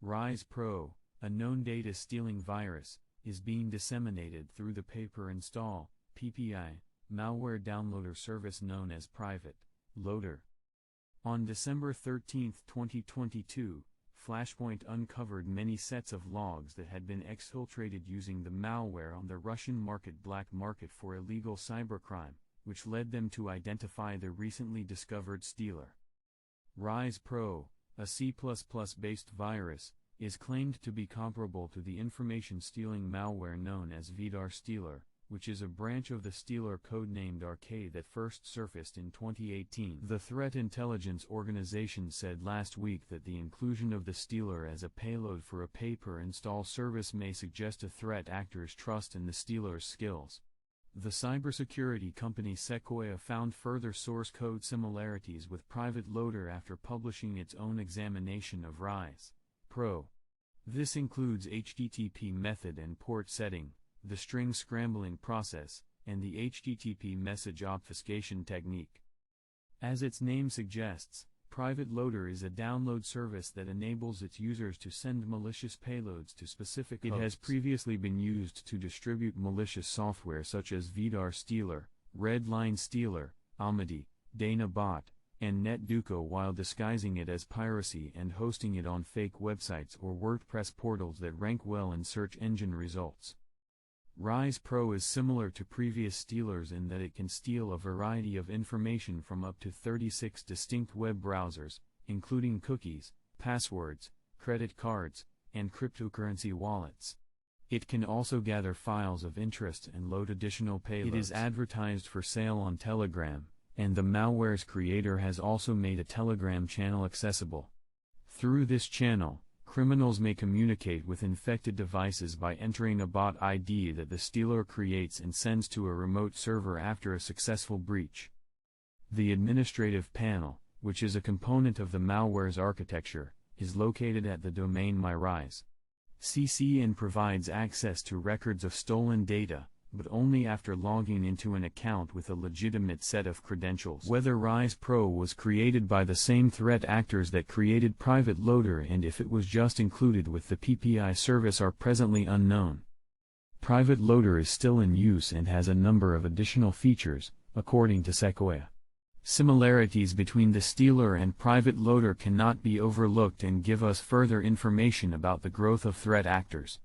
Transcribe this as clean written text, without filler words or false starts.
RisePro, a known data stealing virus, is being disseminated through the pay-per-install (PPI) malware downloader service known as PrivateLoader. On December 13, 2022, Flashpoint uncovered many sets of logs that had been exfiltrated using the malware on the Russian black market for illegal cybercrime, which led them to identify the recently discovered stealer. RisePro, a C++-based virus, is claimed to be comparable to the information-stealing malware known as Stealer, which is a branch of the Stealer codenamed RK that first surfaced in 2018. The Threat Intelligence Organization said last week that the inclusion of the Stealer as a payload for a pay-per-install service may suggest a threat actor's trust in the Stealer's skills. The cybersecurity company Sequoia found further source code similarities with PrivateLoader after publishing its own examination of RisePro. This includes HTTP method and port setting, the string scrambling process, and the HTTP message obfuscation technique. As its name suggests, PrivateLoader is a download service that enables its users to send malicious payloads to specific hosts. It has previously been used to distribute malicious software such as Stealer, Redline Stealer, Almady, DanaBot, and NetDuco while disguising it as piracy and hosting it on fake websites or WordPress portals that rank well in search engine results. RisePro is similar to previous stealers in that it can steal a variety of information from up to 36 distinct web browsers, including cookies, passwords, credit cards, and cryptocurrency wallets. It can also gather files of interest and load additional payloads. It is advertised for sale on Telegram, and the malware's creator has also made a Telegram channel accessible. Through this channel, criminals may communicate with infected devices by entering a bot ID that the stealer creates and sends to a remote server after a successful breach. The administrative panel, which is a component of the malware's architecture, is located at the domain myRise.cc and provides access to records of stolen data, but only after logging into an account with a legitimate set of credentials. Whether RisePro was created by the same threat actors that created PrivateLoader and if it was just included with the PPI service are presently unknown. PrivateLoader is still in use and has a number of additional features, according to Sequoia. Similarities between the Stealer and PrivateLoader cannot be overlooked and give us further information about the growth of threat actors.